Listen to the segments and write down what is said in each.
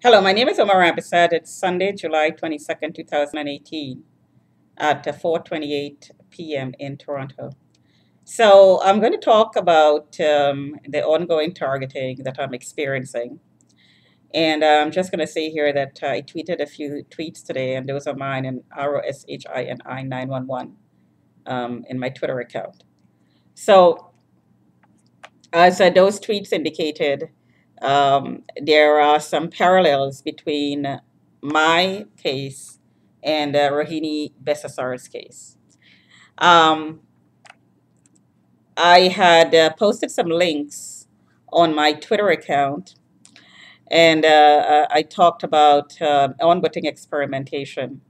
Hello, my name is Omar Abisad. It's Sunday, July 22nd, 2018 at 4:28 p.m. in Toronto. So I'm going to talk about the ongoing targeting that I'm experiencing. And I'm just going to say here that I tweeted a few tweets today, and those are mine and ROSHINI 911 in my Twitter account. So as those tweets indicated, there are some parallels between my case and Rohini Besasar's case. Um, I had posted some links on my Twitter account, and I talked about onboarding experimentation.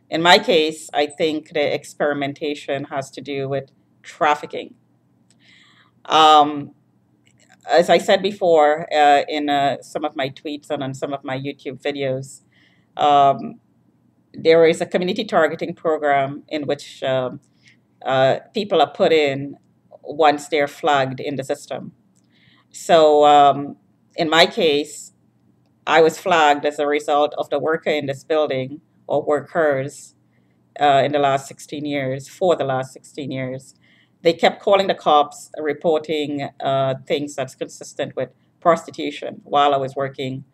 In my case, I think the experimentation has to do with trafficking. Um, as I said before in some of my tweets and on some of my YouTube videos, um, there is a community targeting program in which people are put in once they're flagged in the system. So in my case, I was flagged as a result of the worker in this building or workers in the last 16 years, for the last 16 years. They kept calling the cops, reporting things that's consistent with prostitution while I was working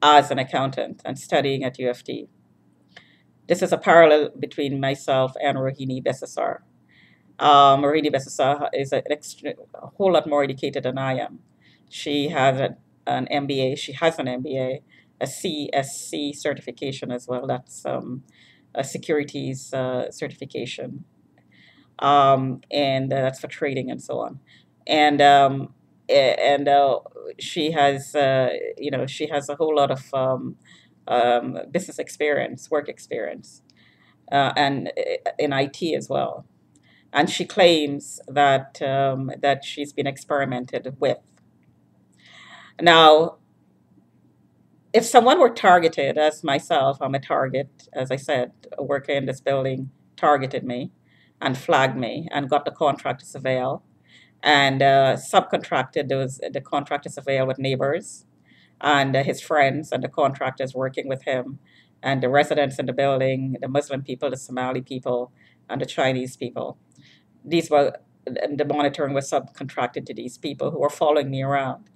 as an accountant and studying at UFT. This is a parallel between myself and Rohini Besasar. Rohini Besasar is a whole lot more educated than I am. She has an MBA. She has an MBA, a CSC certification as well. That's a securities certification, and that's for trading and so on. And and she has, she has a whole lot of business experience, work experience, and in IT as well. And she claims that that she's been experimented with. Now, if someone were targeted, as myself, I'm a target, as I said, a worker in this building targeted me and flagged me and got the contract to surveil and subcontracted the contract to surveil with neighbors and his friends and the contractors working with him and the residents in the building, the Muslim people, the Somali people, and the Chinese people. These were the monitoring was subcontracted to these people who were following me around.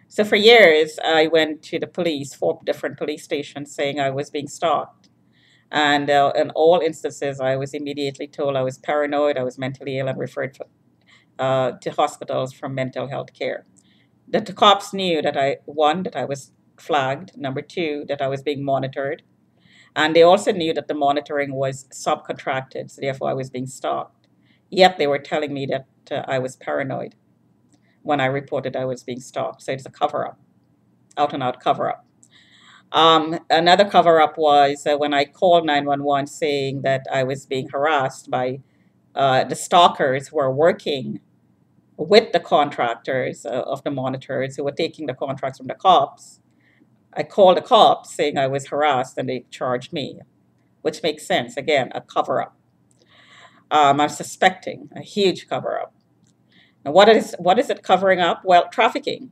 So for years, I went to the police, 4 different police stations, saying I was being stalked. And in all instances, I was immediately told I was paranoid, I was mentally ill, and referred to hospitals for mental health care. That the cops knew that one, that I was flagged, number two, that I was being monitored. And they also knew that the monitoring was subcontracted, so therefore I was being stalked. Yet they were telling me that I was paranoid when I reported I was being stalked. So it's a cover up, out and out cover up. Another cover up was when I called 911 saying that I was being harassed by the stalkers who are working with the contractors of the monitors who were taking the contracts from the cops. I called the cops saying I was harassed and they charged me, which makes sense. Again, a cover up. I'm suspecting a huge cover up. Now, what is it covering up? Well, trafficking,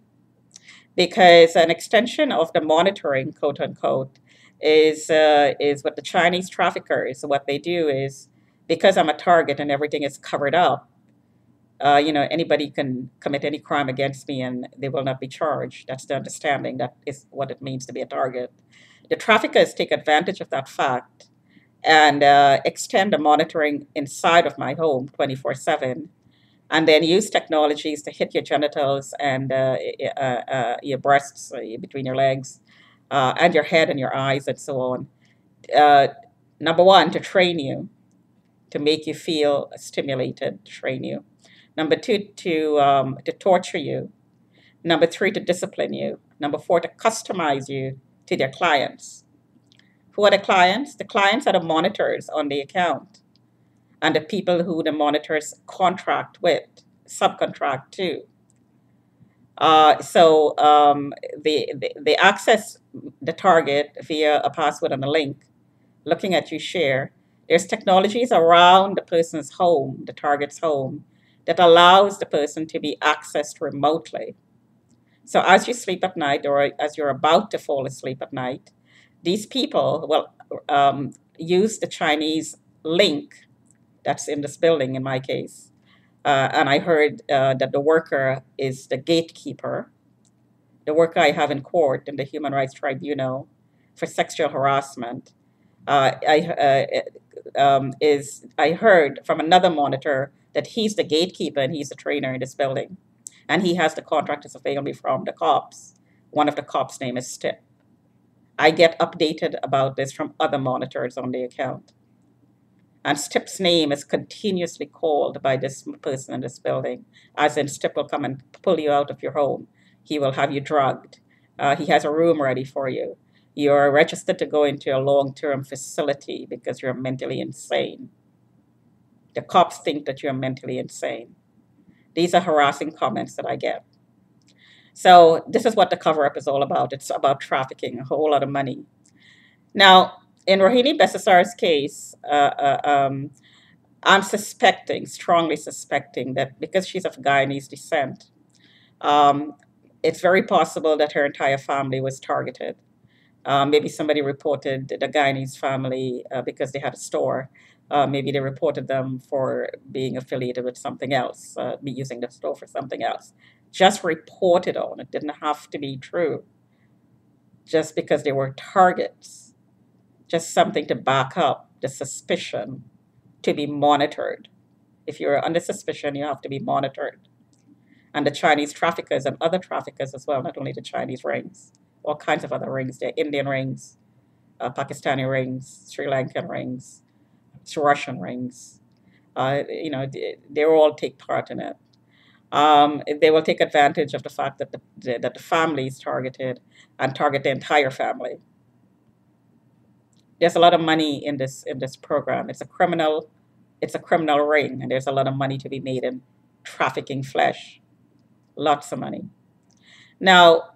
because an extension of the monitoring, quote unquote, is what the Chinese traffickers. What they do is, because I'm a target and everything is covered up, anybody can commit any crime against me and they will not be charged. That's the understanding. That is what it means to be a target. The traffickers take advantage of that fact and extend the monitoring inside of my home 24/7, and then use technologies to hit your genitals and your breasts, between your legs, and your head and your eyes and so on. Uh, Number one, to train you, to make you feel stimulated, to train you. Number two, to torture you. Number three, to discipline you. Number four, to customize you to their clients. Who are the clients? The clients are the monitors on the account and the people who the monitors contract with, subcontract to. So they access the target via a password and a link, looking at you share. There's technologies around the person's home, the target's home, that allows the person to be accessed remotely. So as you sleep at night, or as you're about to fall asleep at night, these people will use the Chinese link that's in this building, in my case. And I heard that the worker is the gatekeeper. The worker I have in court in the Human Rights Tribunal for sexual harassment I heard from another monitor that he's the gatekeeper and he's the trainer in this building, and he has the contract to surveil me from the cops. One of the cops' name is Stip. I get updated about this from other monitors on the account. And Stip's name is continuously called by this person in this building, as in Stip will come and pull you out of your home. He will have you drugged. He has a room ready for you. You're registered to go into a long-term facility because you're mentally insane. The cops think that you're mentally insane. These are harassing comments that I get. So this is what the cover-up is all about. It's about trafficking, a whole lot of money. Now, in Rohini Besasar's case, I'm suspecting, strongly suspecting, that because she's of Guyanese descent, um, it's very possible that her entire family was targeted. Maybe somebody reported the Guyanese family because they had a store. Maybe they reported them for being affiliated with something else, using the store for something else. Just reported on. It didn't have to be true. Just because they were targets. Just something to back up the suspicion to be monitored. If you're under suspicion, you have to be monitored. And the Chinese traffickers and other traffickers as well, not only the Chinese rings, all kinds of other rings. There are Indian rings, Pakistani rings, Sri Lankan rings, Russian rings. They all take part in it. They will take advantage of the fact that the family is targeted and target the entire family. There's a lot of money in this program. It's a criminal ring, and there's a lot of money to be made in trafficking flesh. Lots of money. Now,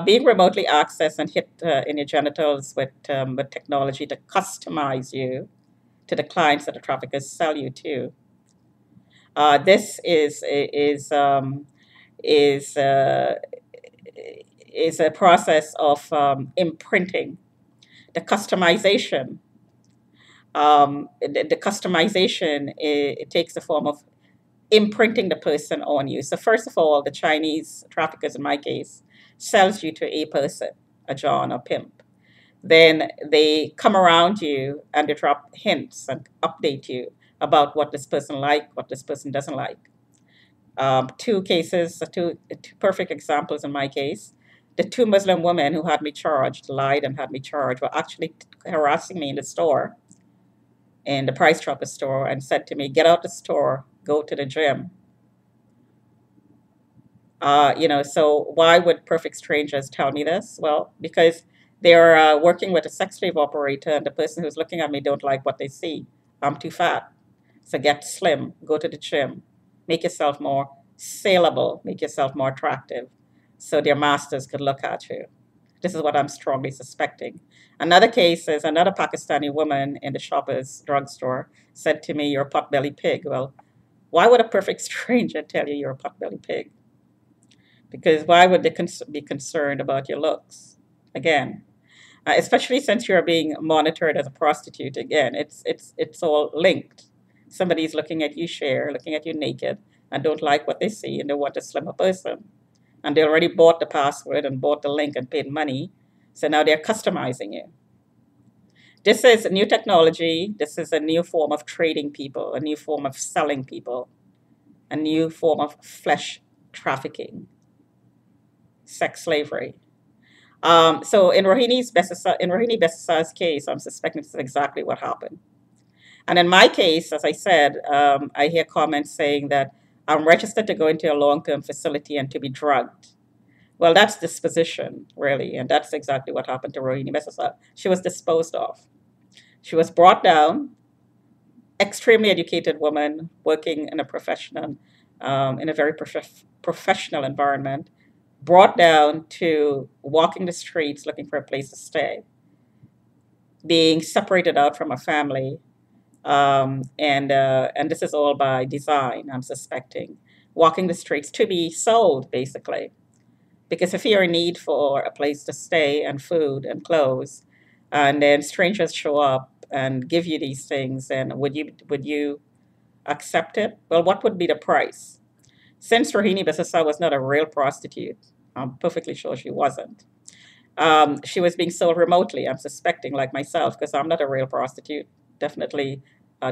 being remotely accessed and hit in your genitals with technology to customize you to the clients that the traffickers sell you to. This is is a process of imprinting. The customization, the customization, it takes the form of imprinting the person on you. So first of all, the Chinese traffickers, in my case, sells you to a person, a John or pimp. Then they come around you and they drop hints and update you about what this person like, what this person doesn't like. Two perfect examples in my case. The two Muslim women who had me charged, lied and had me charged, were actually harassing me in the store, in the Price Chopper store, and said to me, "Get out the store, go to the gym." So why would perfect strangers tell me this? Well, because they're working with a sex slave operator, and the person who's looking at me don't like what they see. I'm too fat. So get slim, go to the gym, make yourself more saleable, make yourself more attractive, so their masters could look at you. This is what I'm strongly suspecting. Another case is another Pakistani woman in the Shoppers drugstore said to me, "You're a potbelly pig." Well, why would a perfect stranger tell you you're a potbelly pig? Because why would they be concerned about your looks? Again, especially since you're being monitored as a prostitute. Again, it's all linked. Somebody's looking at you share, looking at you naked, and don't like what they see, and they want to slim a person. And they already bought the password and bought the link and paid money, so now they're customizing you. This is a new technology. This is a new form of trading people, a new form of selling people, a new form of flesh trafficking, sex slavery. So in Rohini Besasar's case, I'm suspecting this is exactly what happened. And in my case, as I said, I hear comments saying that I'm registered to go into a long-term facility and to be drugged. Well, that's disposition, really, and that's exactly what happened to Rohini Besasar. She was disposed of. She was brought down, extremely educated woman working in a in a very professional environment, brought down to walking the streets looking for a place to stay, being separated out from a family, and this is all by design. I'm suspecting walking the streets to be sold, basically. Because if you're in need for a place to stay and food and clothes, and then strangers show up and give you these things, then would you accept it? Well, what would be the price? Since Rohini Besasa was not a real prostitute, I'm perfectly sure she wasn't. She was being sold remotely, I'm suspecting, like myself, because I'm not a real prostitute. Definitely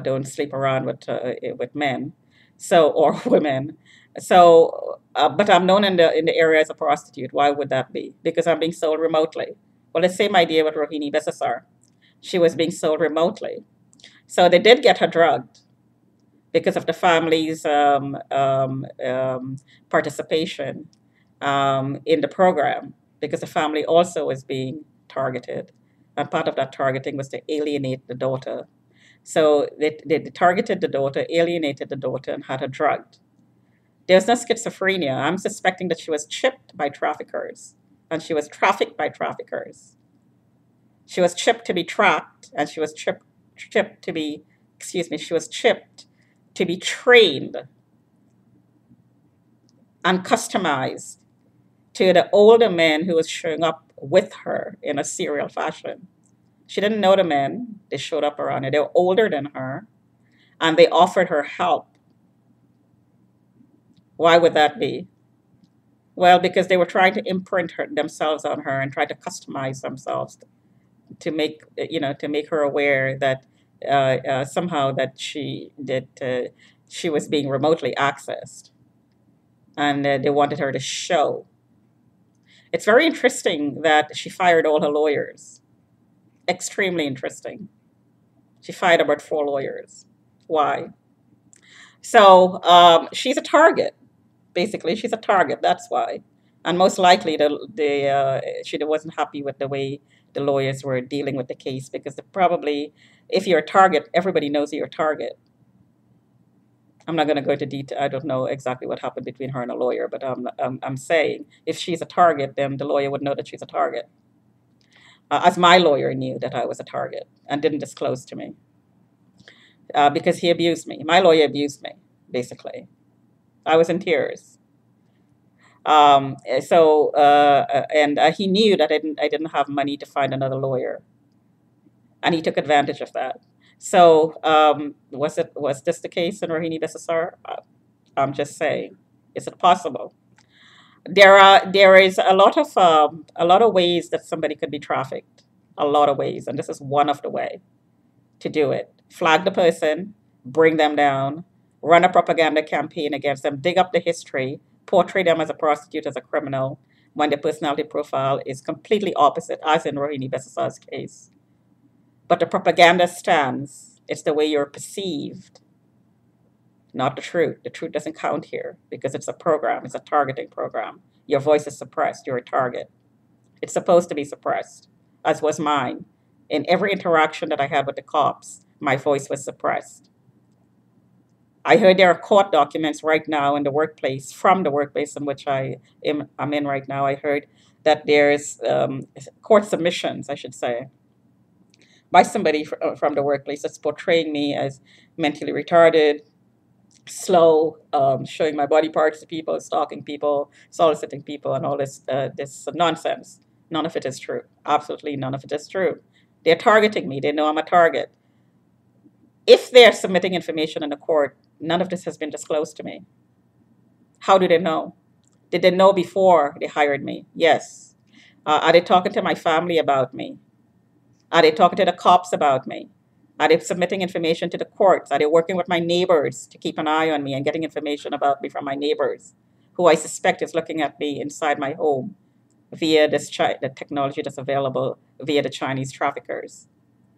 don't sleep around with men, so or women. So, but I'm known in the area as a prostitute. Why would that be? Because I'm being sold remotely. Well, the same idea with Rohini Besasar. She was being sold remotely. So they did get her drugged because of the family's participation in the program, because the family also was being targeted. And part of that targeting was to alienate the daughter. So they targeted the daughter, alienated the daughter, and had her drugged. There's no schizophrenia. I'm suspecting that she was chipped by traffickers and she was trafficked by traffickers. She was chipped to be tracked and she was chipped to be, excuse me, she was chipped to be trained and customized to the older men who was showing up with her in a serial fashion. She didn't know the men. They showed up around her. They were older than her, and they offered her help. Why would that be? Well, because they were trying to imprint themselves on her and try to customize themselves to make her aware that somehow that she was being remotely accessed, and they wanted her to show. It's very interesting that she fired all her lawyers. Extremely interesting. She fired about 4 lawyers. Why? So she's a target. Basically, she's a target. That's why. And most likely, she wasn't happy with the way the lawyers were dealing with the case, because probably, if you're a target, everybody knows you're a target. I'm not going to go into detail. I don't know exactly what happened between her and a lawyer, but I'm saying if she's a target, then the lawyer would know that she's a target. As my lawyer knew that I was a target and didn't disclose to me because he abused me. My lawyer abused me, basically. I was in tears. And he knew that I didn't have money to find another lawyer, and he took advantage of that. So was this the case in Rohini Besasar? I'm just saying, is it possible? There is a lot of ways that somebody could be trafficked, a lot of ways, and this is one of the way to do it. Flag the person, bring them down, run a propaganda campaign against them, dig up the history, portray them as a prostitute, as a criminal, when their personality profile is completely opposite, as in Rohini Besasar's case. But the propaganda stands. It's the way you're perceived, not the truth. The truth doesn't count here because it's a program, it's a targeting program. Your voice is suppressed, you're a target. It's supposed to be suppressed, as was mine. In every interaction that I had with the cops, my voice was suppressed. I heard there are court documents right now in the workplace, from the workplace in which I'm in right now. I heard that there's court submissions, I should say, by somebody from the workplace that's portraying me as mentally retarded, slow, showing my body parts to people, stalking people, soliciting people, and all this nonsense. None of it is true. Absolutely none of it is true. They're targeting me. They know I'm a target. If they're submitting information in the court, none of this has been disclosed to me. How do they know? Did they know before they hired me? Yes. Are they talking to my family about me? Are they talking to the cops about me? Are they submitting information to the courts? Are they working with my neighbors to keep an eye on me and getting information about me from my neighbors, who I suspect is looking at me inside my home via the technology that's available via the Chinese traffickers,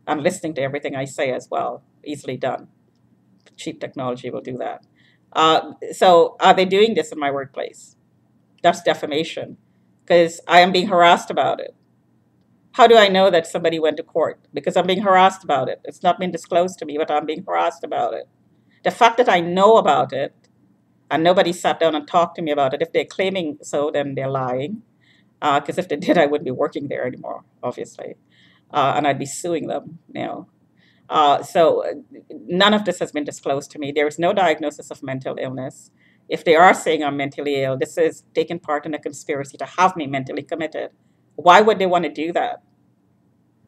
and listening to everything I say as well? Easily done. Cheap technology will do that. So are they doing this in my workplace? That's defamation, because I am being harassed about it. How do I know that somebody went to court? Because I'm being harassed about it. It's not been disclosed to me, but I'm being harassed about it. The fact that I know about it and nobody sat down and talked to me about it, if they're claiming so, then they're lying. Because if they did, I wouldn't be working there anymore, obviously. And I'd be suing them now. So none of this has been disclosed to me. There is no diagnosis of mental illness. If they are saying I'm mentally ill, this is taking part in a conspiracy to have me mentally committed. Why would they want to do that?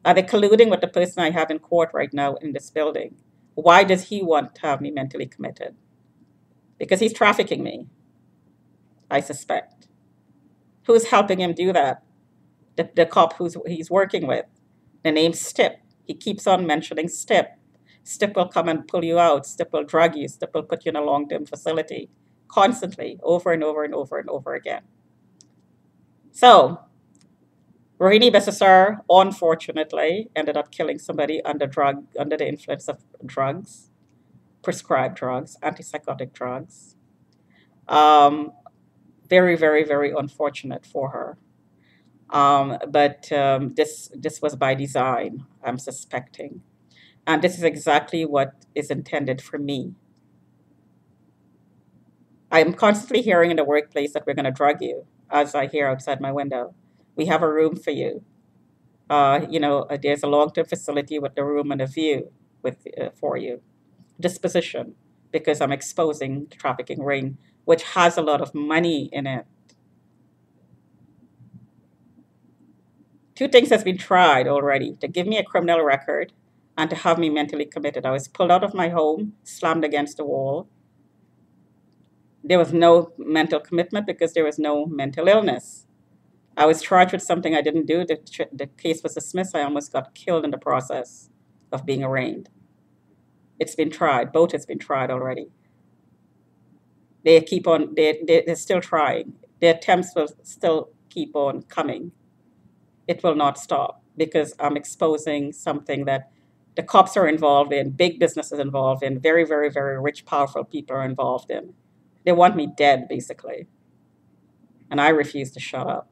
Are they colluding with the person I have in court right now in this building? Why does he want to have me mentally committed? Because he's trafficking me, I suspect. Who's helping him do that? The cop he's working with. The name's Stip. He keeps on mentioning Stip. Stip will come and pull you out. Stip will drug you. Stip will put you in a long-term facility constantly, over and over and over and over again. So, Rohini Besasar, unfortunately, ended up killing somebody under the influence of drugs, prescribed drugs, antipsychotic drugs. Um, very, very, very unfortunate for her. But this was by design, I'm suspecting. And this is exactly what is intended for me. I'm constantly hearing in the workplace that we're going to drug you, as I hear outside my window. We have a room for you. There's a long-term facility with a room and a view for you. Disposition, because I'm exposing the trafficking ring, which has a lot of money in it. Two things has been tried already: to give me a criminal record and to have me mentally committed. I was pulled out of my home, slammed against the wall. There was no mental commitment because there was no mental illness. I was charged with something I didn't do. The case was dismissed. I almost got killed in the process of being arraigned. It's been tried. Both has been tried already. They keep on, they're still trying. The attempts will still keep on coming. It will not stop because I'm exposing something that the cops are involved in, big businesses involved in, very, very, very rich, powerful people are involved in. They want me dead, basically. And I refuse to shut up.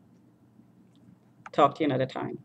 Talk to you another time.